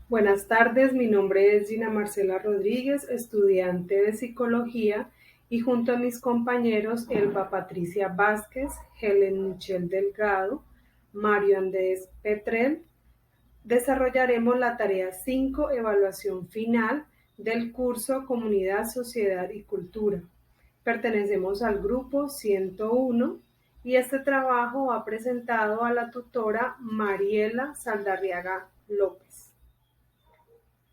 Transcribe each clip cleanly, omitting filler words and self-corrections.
Buenas tardes, mi nombre es Gina Marcela Rodríguez, estudiante de Psicología, y junto a mis compañeros Elba Patricia Vázquez, Helen Michelle Delgado, Mario Andrés Petrel, desarrollaremos la tarea 5, evaluación final del curso Comunidad, Sociedad y Cultura. Pertenecemos al grupo 101 y este trabajo ha presentado a la tutora Mariela Saldarriaga López.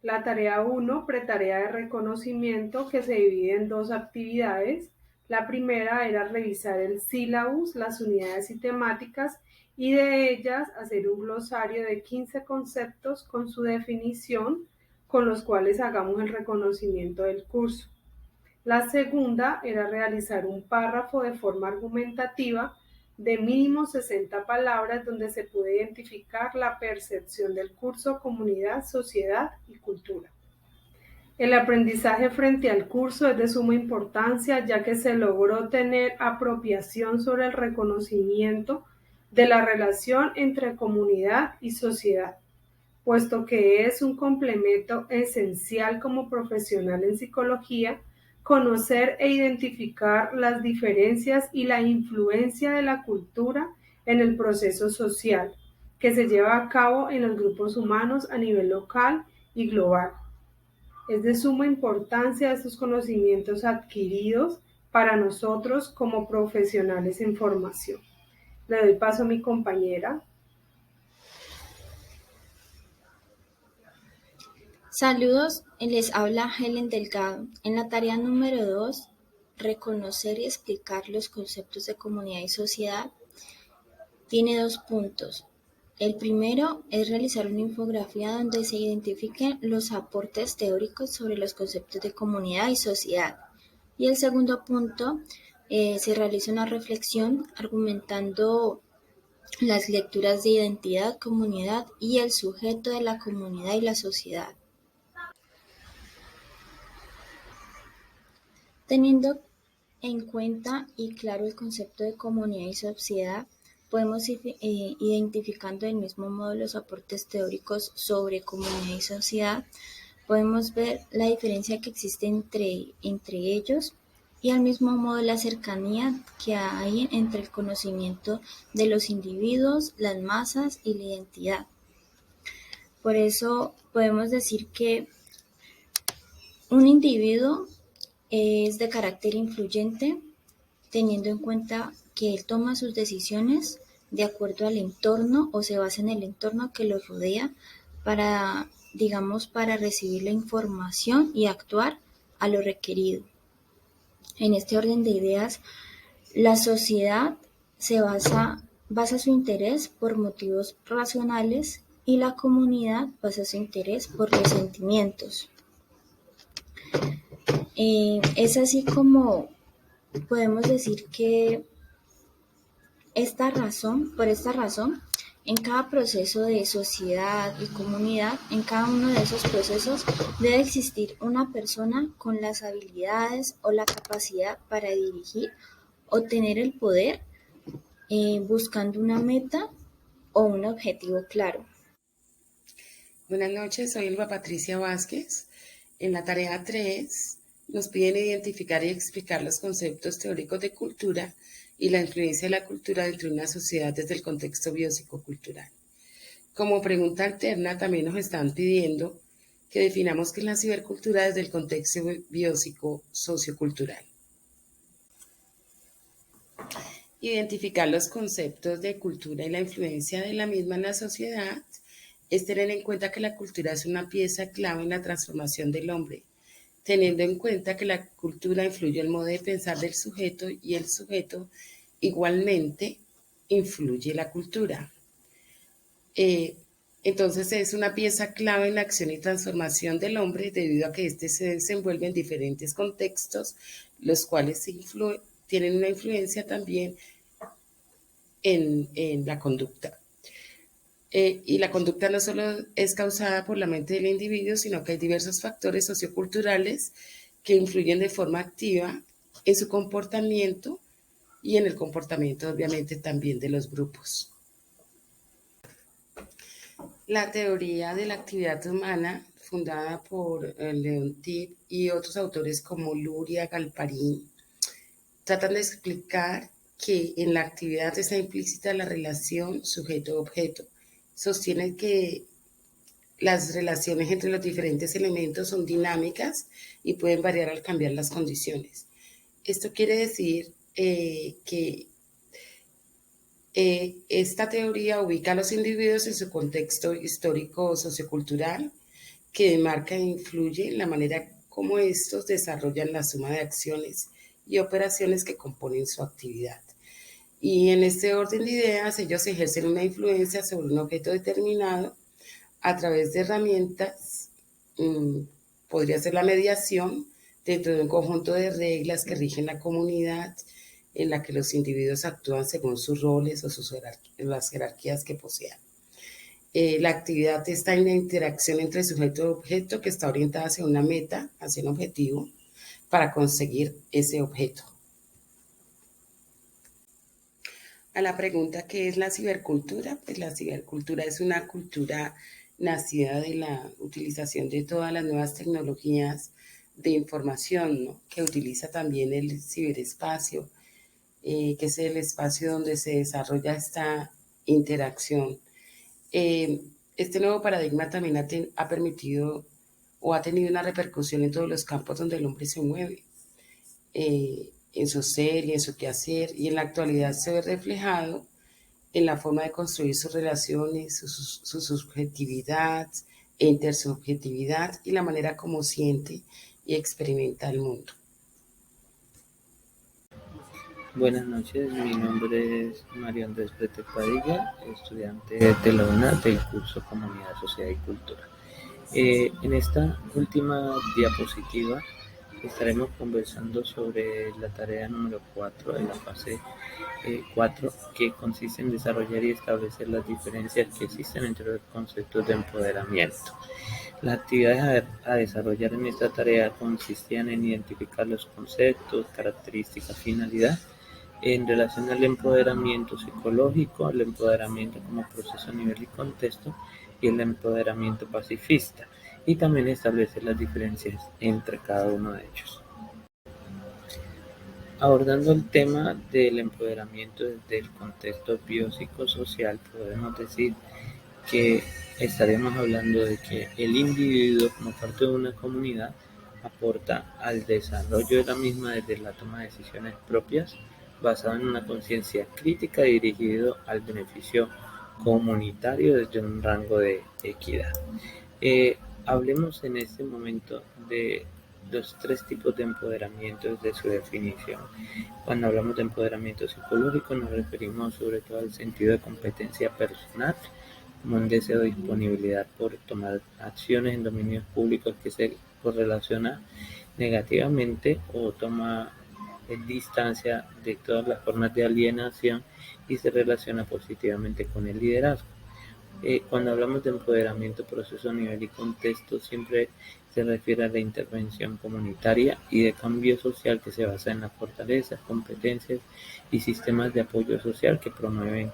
La tarea 1, pretarea de reconocimiento, que se divide en dos actividades. La primera era revisar el sílabus, las unidades y temáticas, y de ellas hacer un glosario de 15 conceptos con su definición, con los cuales hagamos el reconocimiento del curso. La segunda era realizar un párrafo de forma argumentativa de mínimo 60 palabras donde se puede identificar la percepción del curso Comunidad, Sociedad y Cultura. El aprendizaje frente al curso es de suma importancia, ya que se logró tener apropiación sobre el reconocimiento de la relación entre comunidad y sociedad, puesto que es un complemento esencial como profesional en psicología conocer e identificar las diferencias y la influencia de la cultura en el proceso social que se lleva a cabo en los grupos humanos a nivel local y global. Es de suma importancia estos conocimientos adquiridos para nosotros como profesionales en formación. Le doy paso a mi compañera. Saludos, les habla Helen Delgado. En la tarea número 2, reconocer y explicar los conceptos de comunidad y sociedad, tiene 2 puntos. El primero es realizar una infografía donde se identifiquen los aportes teóricos sobre los conceptos de comunidad y sociedad. Y el segundo punto, se realiza una reflexión argumentando las lecturas de identidad, comunidad y el sujeto de la comunidad y la sociedad. Teniendo en cuenta y claro el concepto de comunidad y sociedad, podemos ir identificando del mismo modo los aportes teóricos sobre comunidad y sociedad, podemos ver la diferencia que existe entre ellos y al mismo modo la cercanía que hay entre el conocimiento de los individuos, las masas y la identidad. Por eso podemos decir que un individuo es de carácter influyente, teniendo en cuenta que él toma sus decisiones de acuerdo al entorno o se basa en el entorno que lo rodea para recibir la información y actuar a lo requerido. En este orden de ideas, la sociedad se basa su interés por motivos racionales y la comunidad basa su interés por los sentimientos. Es así como podemos decir que por esta razón, en cada proceso de sociedad y comunidad, en cada uno de esos procesos debe existir una persona con las habilidades o la capacidad para dirigir o tener el poder, buscando una meta o un objetivo claro. Buenas noches, soy Elba Patricia Vázquez. En la tarea 3 nos piden identificar y explicar los conceptos teóricos de cultura y la influencia de la cultura dentro de una sociedad desde el contexto biopsicocultural. Como pregunta alterna, también nos están pidiendo que definamos qué es la cibercultura desde el contexto biopsicosociocultural. Identificar los conceptos de cultura y la influencia de la misma en la sociedad es tener en cuenta que la cultura es una pieza clave en la transformación del hombre, teniendo en cuenta que la cultura influye en el modo de pensar del sujeto y el sujeto igualmente influye la cultura. Entonces es una pieza clave en la acción y transformación del hombre debido a que éste se desenvuelve en diferentes contextos, los cuales tienen una influencia también en la conducta. Y la conducta no solo es causada por la mente del individuo, sino que hay diversos factores socioculturales que influyen de forma activa en su comportamiento y en el comportamiento, obviamente, también de los grupos. La teoría de la actividad humana, fundada por Leon Tip y otros autores como Luria, Galparín, tratan de explicar que en la actividad está implícita la relación sujeto-objeto. Sostienen que las relaciones entre los diferentes elementos son dinámicas y pueden variar al cambiar las condiciones. Esto quiere decir que esta teoría ubica a los individuos en su contexto histórico o sociocultural, que marca e influye en la manera como estos desarrollan la suma de acciones y operaciones que componen su actividad. Y en este orden de ideas, ellos ejercen una influencia sobre un objeto determinado a través de herramientas, podría ser la mediación, dentro de un conjunto de reglas que rigen la comunidad, en la que los individuos actúan según sus roles o las jerarquías que posean. La actividad está en la interacción entre sujeto y objeto, que está orientada hacia una meta, hacia un objetivo, para conseguir ese objeto. A la pregunta ¿qué es la cibercultura? Pues la cibercultura es una cultura nacida de la utilización de todas las nuevas tecnologías de información, ¿no? Que utiliza también el ciberespacio, que es el espacio donde se desarrolla esta interacción. Este nuevo paradigma también ha permitido o ha tenido una repercusión en todos los campos donde el hombre se mueve, en su ser y en su quehacer, y en la actualidad se ve reflejado en la forma de construir sus relaciones, su subjetividad e intersubjetividad y la manera como siente y experimenta el mundo. Buenas noches, mi nombre es Mario Andrés Pérez Padilla, estudiante de la UNA del curso Comunidad, Sociedad y Cultura. En esta última diapositiva estaremos conversando sobre la tarea número 4 en la fase 4, que consiste en desarrollar y establecer las diferencias que existen entre los conceptos de empoderamiento. Las actividades a desarrollar en esta tarea consistían en identificar los conceptos, características, finalidad en relación al empoderamiento psicológico, al empoderamiento como proceso, nivel y contexto, y el empoderamiento pacifista, y también establecer las diferencias entre cada uno de ellos. Abordando el tema del empoderamiento desde el contexto biopsicosocial, podemos decir que estaremos hablando de que el individuo, como parte de una comunidad, aporta al desarrollo de la misma desde la toma de decisiones propias, basado en una conciencia crítica dirigido al beneficio comunitario desde un rango de equidad. Hablemos en este momento de los 3 tipos de empoderamiento desde su definición. Cuando hablamos de empoderamiento psicológico nos referimos sobre todo al sentido de competencia personal, como un deseo de disponibilidad por tomar acciones en dominios públicos que se correlaciona negativamente o toma distancia de todas las formas de alienación y se relaciona positivamente con el liderazgo. Cuando hablamos de empoderamiento, proceso, nivel y contexto, siempre se refiere a la intervención comunitaria y de cambio social que se basa en las fortalezas, competencias y sistemas de apoyo social que promueven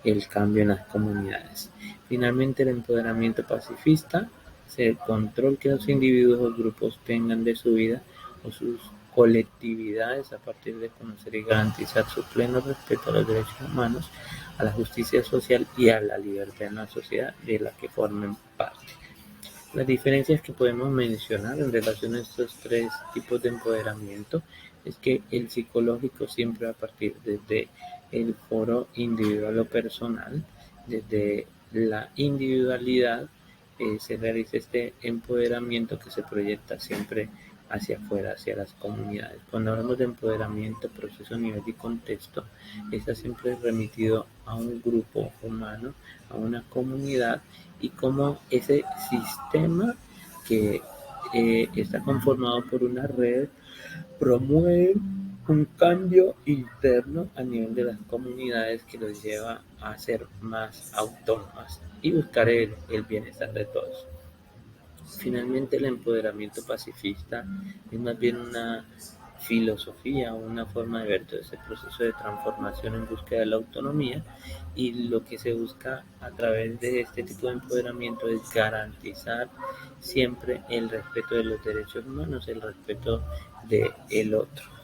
el cambio en las comunidades. Finalmente, el empoderamiento pacifista es el control que los individuos o grupos tengan de su vida o sus colectividades a partir de conocer y garantizar su pleno respeto a los derechos humanos, a la justicia social y a la libertad en la sociedad de la que formen parte. Las diferencias que podemos mencionar en relación a estos 3 tipos de empoderamiento es que el psicológico siempre va a partir desde el foro individual o personal, desde la individualidad se realiza este empoderamiento que se proyecta siempre hacia afuera, hacia las comunidades. Cuando hablamos de empoderamiento, proceso, nivel y contexto, está siempre remitido a un grupo humano, a una comunidad, y como ese sistema que está conformado por una red promueve un cambio interno a nivel de las comunidades que los lleva a ser más autónomas y buscar el bienestar de todos. Finalmente, el empoderamiento pacifista es más bien una filosofía, una forma de ver todo ese proceso de transformación en búsqueda de la autonomía, y lo que se busca a través de este tipo de empoderamiento es garantizar siempre el respeto de los derechos humanos, el respeto del otro.